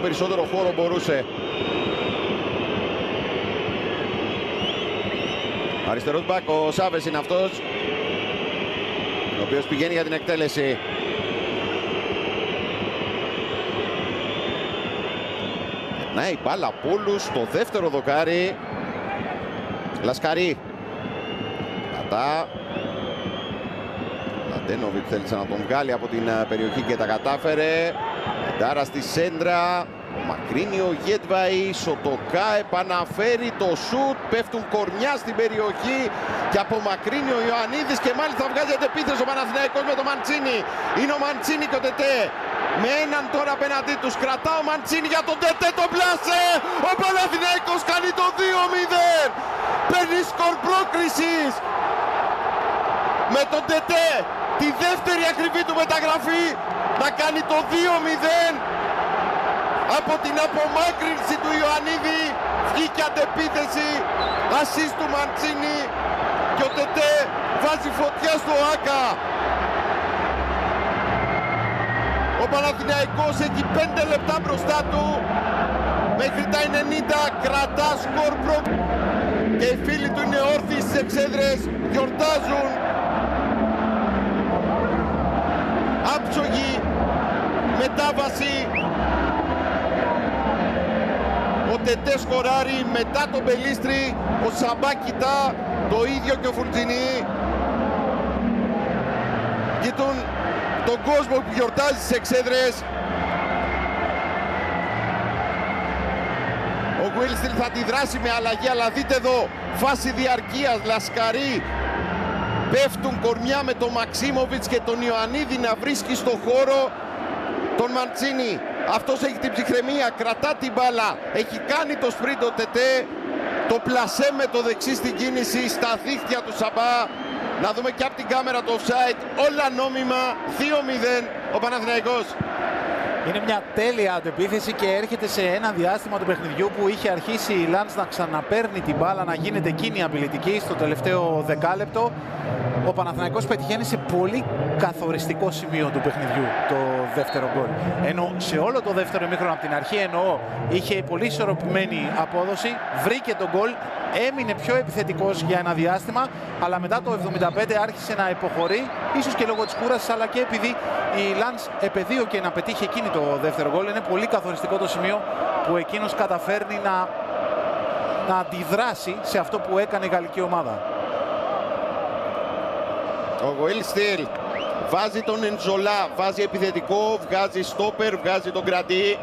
Περισσότερο χώρο μπορούσε. Αριστερός μπακ, ο Σάβες είναι αυτός, ο οποίος πηγαίνει για την εκτέλεση. Ναι, η μπάλα από όλους στο δεύτερο δοκάρι. Λασκαρί. Κατά. Λαντένοβιτ θέλησε να τον βγάλει από την περιοχή και τα κατάφερε. Εντάρα στη σέντρα. Μακρύνει ο Γέτβαη, Σοτοκά επαναφέρει το σουτ, πέφτουν κορμιά στην περιοχή και απομακρύνει ο Ιωαννίδης και μάλιστα βγάζει αντεπίθεση ο Παναθηναϊκός με τον Μαντσίνη. Είναι ο Μαντσίνη και ο Τετέ. Με έναν τώρα απέναντί τους, κρατά ο Μαντσίνη για τον Τετέ, τον πλάσε! Ο Παναθηναϊκός κάνει το 2-0! Παίρνει σκορ πρόκρισης! Με τον Τετέ, τη δεύτερη ακριβή του μεταγραφή, να κάνει το 2-0! Από την απομάκρυνση του Ιωαννίδη βγήκε αντεπίθεση, ασίστ του Μαντσίνη και ο Τετέ βάζει φωτιά στο Άκα. Ο Παναθηναϊκός έχει 5 λεπτά μπροστά του, μέχρι τα 90 κρατά σκορ προ... Και οι φίλοι του είναι όρθιοι στις εξέδρες, γιορτάζουν. Άψογη μετάβαση. Ο Τετέ σκοράρει μετά τον Μπελίστρη, ο Σαμπά κοιτά, το ίδιο και ο Φουρτζινή. Κοιτούν τον κόσμο που γιορτάζει στις εξέδρες. Ο Γουίλστιλ θα τη δράσει με αλλαγή, αλλά δείτε εδώ, φάση διαρκείας, Λασκαρί. Πέφτουν κορμιά με τον Μαξίμοβιτς και τον Ιωαννίδη να βρίσκει στο χώρο τον Μαντσίνη. Αυτός έχει την ψυχραιμία, κρατά την μπάλα, έχει κάνει το σπριντ ο Τετέ, το πλασέ με το δεξί στην κίνηση, στα δίχτυα του Σαμπά. Να δούμε και από την κάμερα το offside, όλα νόμιμα, 2-0 ο Παναθηναϊκός. Είναι μια τέλεια αντεπίθεση και έρχεται σε ένα διάστημα του παιχνιδιού που είχε αρχίσει η Λαντς να ξαναπαίρνει την μπάλα, να γίνεται εκείνη απειλητική στο τελευταίο δεκάλεπτο. Ο Παναθηναϊκός πετυχαίνει σε πολύ καθοριστικό σημείο του παιχνιδιού το δεύτερο γκολ. Ενώ σε όλο το δεύτερο ημίχρονο από την αρχή είχε πολύ ισορροπημένη απόδοση, βρήκε τον γκολ, έμεινε πιο επιθετικός για ένα διάστημα, αλλά μετά το 75 άρχισε να υποχωρεί, ίσως και λόγω της κούρασης, αλλά και επειδή η Λαντς επεδίωκε να πετύχει εκείνη το δεύτερο γκολ. Είναι πολύ καθοριστικό το σημείο που εκείνος καταφέρνει να αντιδράσει σε αυτό που έκανε η γαλλική ομάδα. Ο Γουίλστιλ βάζει τον Εντζολά, βάζει επιθετικό, βγάζει στόπερ, βγάζει τον Κρατή.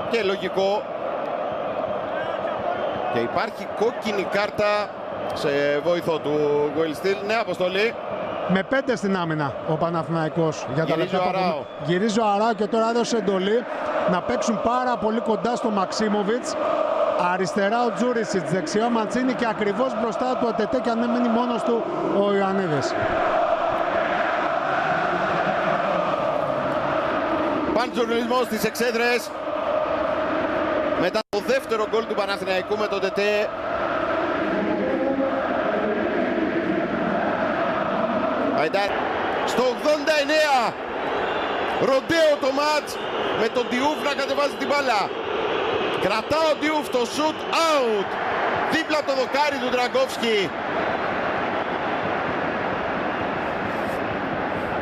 Και λογικό. Και υπάρχει κόκκινη κάρτα σε βοηθό του Γουίλστιλ. Ναι, Αποστολή. Με 5 στην άμυνα ο Παναθηναϊκός. Γυρίζει ο Αράου και τώρα έδωσε εντολή να παίξουν πάρα πολύ κοντά στο Μαξίμοβιτς. Αριστερά ο Τζούρισιτς, δεξιά ο Μαντσίνη και ακριβώς μπροστά του ο Τετέ και ανέμενει μόνος του ο Ιωαννίδης. Παντζουρνισμός στις εξέδρες. Μετά το δεύτερο γκολ του Παναθηναϊκού με τον Τετέ. Στο 89 ροντέο το μάτς με τον Ντιούφ να κατεβάζει την μπάλα. Κρατά ο Ντιούφ το shoot out δίπλα από το δοκάρι του Ντραγκόφσκι.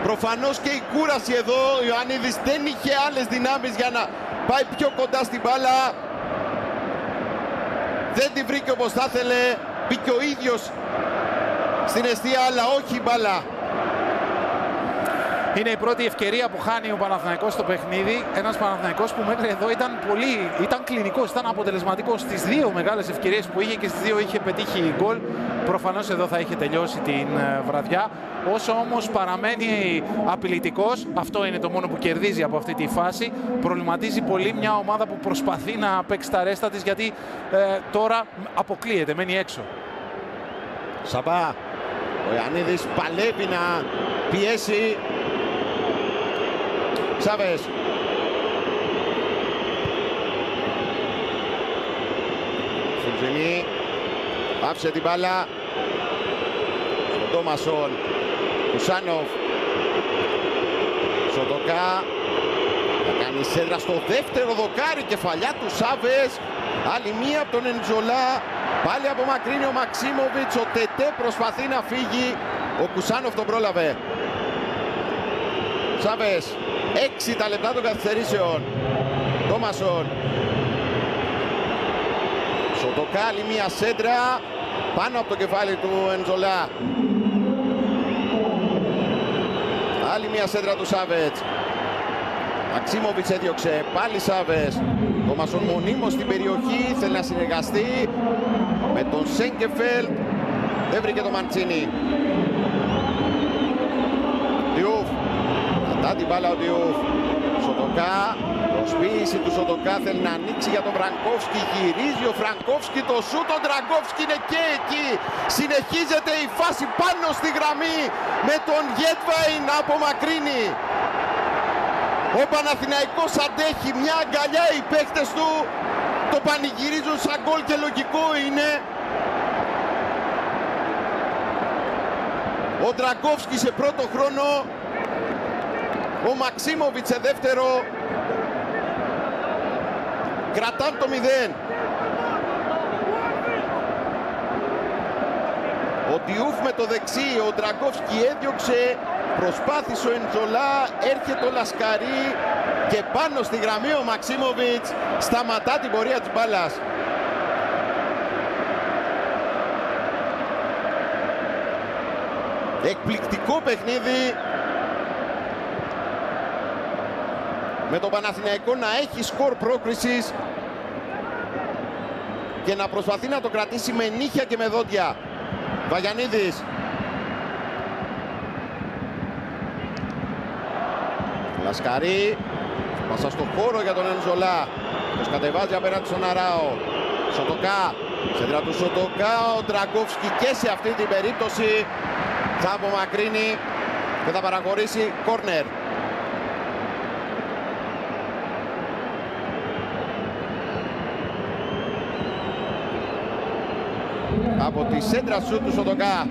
Προφανώς και η κούραση εδώ, ο Ιωαννίδης δεν είχε άλλες δυνάμεις για να πάει πιο κοντά στην μπάλα. Δεν την βρήκε όπως θα ήθελε, μπήκε ο ίδιος στην εστία αλλά όχι η μπάλα. Είναι η πρώτη ευκαιρία που χάνει ο Παναθηναϊκός στο παιχνίδι. Ένας Παναθηναϊκός που μέχρι εδώ ήταν κλινικός, ήταν αποτελεσματικός στις δύο μεγάλες ευκαιρίες που είχε και στις δύο είχε πετύχει γκολ. Προφανώς εδώ θα είχε τελειώσει την βραδιά. Όσο όμως παραμένει απειλητικός, αυτό είναι το μόνο που κερδίζει από αυτή τη φάση. Προβληματίζει πολύ μια ομάδα που προσπαθεί να παίξει τα ρέστα της, γιατί τώρα αποκλείεται, μένει έξω. Σαμπά, ο Ιωαννίδης παλεύει να πιέσει. Σάβες. Φουρτζινή άφησε την μπάλα στον Τόμασον. Κουσάνοφ. Σοτοκά. Θα κάνει σέντρα στο δεύτερο δοκάρι, κεφαλιά του Σάβες. Άλλη μία από τον Εντζολά. Πάλι απομακρύνει ο Μαξίμοβιτς. Ο Τετέ προσπαθεί να φύγει. Ο Κουσάνοφ τον πρόλαβε. Σάβες, 6 τα λεπτά των καθυστερήσεων. Τόμασον. Σοτοκά, άλλη μία σέντρα. Πάνω από το κεφάλι του Εντζολά. Άλλη μία σέντρα του Σάβετς. Μαξίμοβιτς έδιωξε, πάλι Σάβες. Τόμασον μονίμως στην περιοχή, θέλει να συνεργαστεί με τον Σέγκεφελτ. Δεν βρήκε το Μαντσίνι. Διούφ, κατά την μπάλα ο Διούφ. Σοτοκά, προσποίηση του Σοτοκά, θέλει να ανοίξει για τον Φρανκόφσκι. Γυρίζει ο Φρανκόφσκι, το σούτ, τον Τραγκόφσκι είναι και εκεί. Συνεχίζεται η φάση πάνω στη γραμμή με τον Γέτβαϊ να απομακρύνει. Ο Παναθηναϊκός αντέχει, μια αγκαλιά οι παίκτες του. Το πανηγυρίζουν σαν γκολ και λογικό είναι. Ο Τραγκόφσκι σε πρώτο χρόνο. Ο Μαξίμοβιτς σε δεύτερο. Κρατάν το 0. Ο Διούφ με το δεξί, ο Τραγκόφσκι έδιωξε. Προσπάθησε ο Εντζολά, έρχεται ο Λασκαρί και πάνω στη γραμμή ο Μαξίμοβιτς σταματά την πορεία της μπάλας. Εκπληκτικό παιχνίδι με το Παναθηναϊκό να έχει σκορ πρόκρισης και να προσπαθεί να το κρατήσει με νύχια και με δόντια. Βαγιανίδης. Λασκαρί, πάσα στο χώρο για τον Εντζολά. Τους κατεβάζει απέναντι στον Αράο. Σοτοκά, σέντρα του Σοτοκά. Ο Τραγκόφσκι και σε αυτή την περίπτωση θα απομακρύνει και θα παραχωρήσει κόρνερ. Από τη σέντρα σου του Σοτοκά.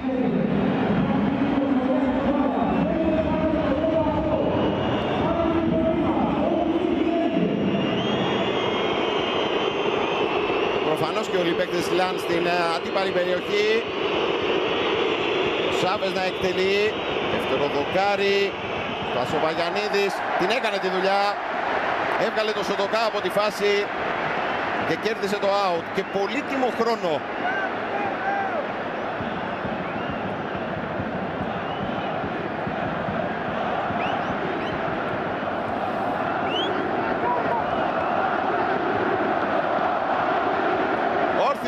Προφανώς και όλοι οι παίκτες της Λαν στην αντίπαλη περιοχή. Σάβες να εκτελεί. Δεύτερο δοκάρι. Ο Βαγιανίδης την έκανε τη δουλειά. Έβγαλε το Σοτοκά από τη φάση και κέρδισε το out. Και πολύτιμο χρόνο.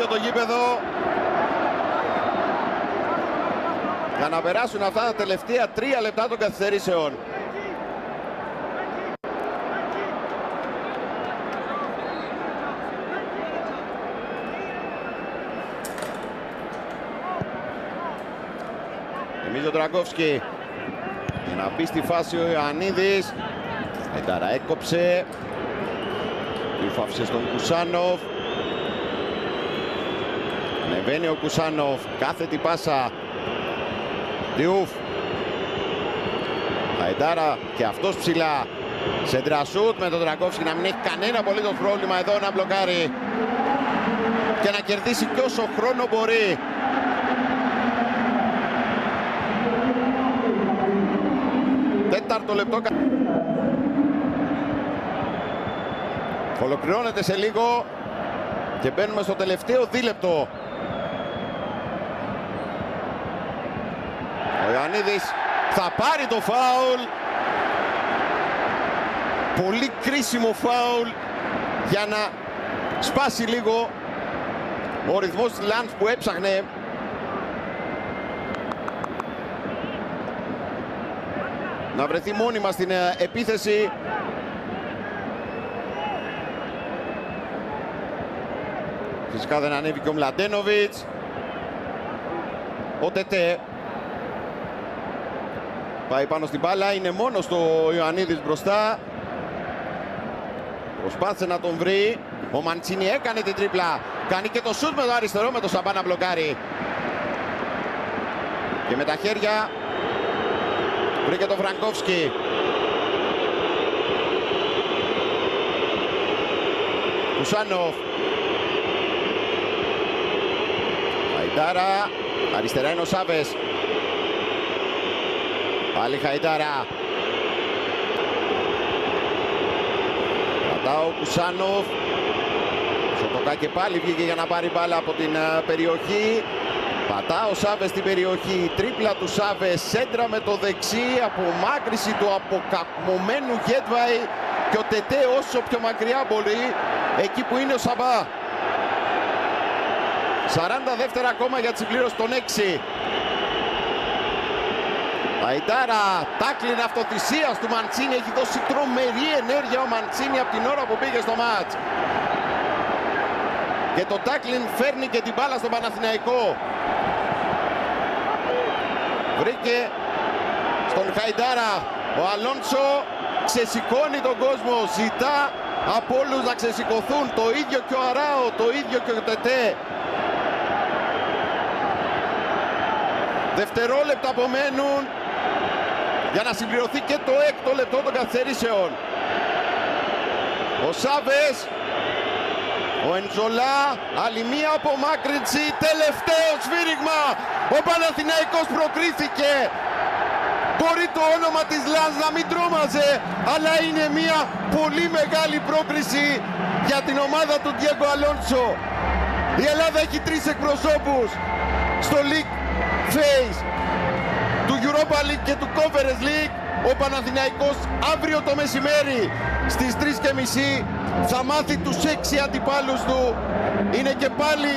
Το γήπεδο για να περάσουν αυτά τα τελευταία 3 λεπτά των καθυστερήσεων. Εμείς ο Τραγκόφσκι για να μπει στη φάση ο Ιωαννίδης. Εντάρα έκοψε. Υφάφησε στον Κουσάνοφ. Ανεβαίνει ο Κουσάνοφ, κάθετη πάσα. Διούφ. Αεντάρα και αυτός ψηλά. Σεντρασούτ με τον Τραγκόφσκι να μην έχει κανένα απολύτως πρόβλημα εδώ να μπλοκάρει και να κερδίσει και όσο χρόνο μπορεί. Τέταρτο λεπτό. Ολοκληρώνεται σε λίγο και μπαίνουμε στο τελευταίο δίλεπτο. Ο Ιωαννίδης θα πάρει το φάουλ. Πολύ κρίσιμο φάουλ για να σπάσει λίγο ο ρυθμός της Λανς που έψαχνε να βρεθεί μόνιμα στην επίθεση. Φυσικά δεν ανέβηκε ο Μλαντένοβιτς. Ο Τετέ πάει πάνω στην μπάλα, είναι μόνος το Ιωαννίδης μπροστά. Προσπάθησε να τον βρει. Ο Μαντσίνι έκανε την τρίπλα. Κάνει και το σούτ με το αριστερό, με το Σαμπά να μπλοκάρει. Και με τα χέρια βρήκε το Φρανκόφσκι. Κουσάνοφ. Χαϊντάρα. Αριστερά είναι ο Σάβες. Πάλι Χαϊντάρα. Πατά ο Κουσάνοφ. Σοτοκά και πάλι βγήκε για να πάρει μπάλα από την περιοχή. Πατά ο Σάβες στην περιοχή. Τρίπλα του Σάβες. Σέντρα με το δεξί. Απομάκρυση του αποκακμωμένου Γέτβαη. Και ο Τετέ όσο πιο μακριά μπορεί. Εκεί που είναι ο Σαμπά. 40 δεύτερα ακόμα για τη συμπλήρωση των 6. Χαϊντάρα, τάκλιν αυτοθυσίας του Μαντσίνη. Έχει δώσει τρομερή ενέργεια ο Μαντσίνη από την ώρα που πήγε στο μάτς. Και το τάκλιν φέρνει και την μπάλα στον Παναθηναϊκό. Βρήκε στον Χαϊντάρα. Ο Αλόνσο ξεσηκώνει τον κόσμο. Ζητά από όλους να ξεσηκωθούν. Το ίδιο και ο Αράο, το ίδιο και ο Τετέ. Δευτερόλεπτα απομένουν για να συμπληρωθεί και το 6ο λεπτό των καθυστερήσεων. Ο Σάβες, ο Εντζολά, άλλη μία απομάκρυνση, τελευταίο σφύριγμα. Ο Παναθηναϊκός προκρίθηκε. Μπορεί το όνομα της Λανς να μην τρόμαζε, αλλά είναι μία πολύ μεγάλη πρόκριση για την ομάδα του Ντιέγκο Αλόνσο. Η Ελλάδα έχει 3 εκπροσώπους στο League Phase του Europa League και του Conference League. Ο Παναθηναϊκός αύριο το μεσημέρι στις 3:30 θα μάθει τους 6 αντιπάλους του. Είναι και πάλι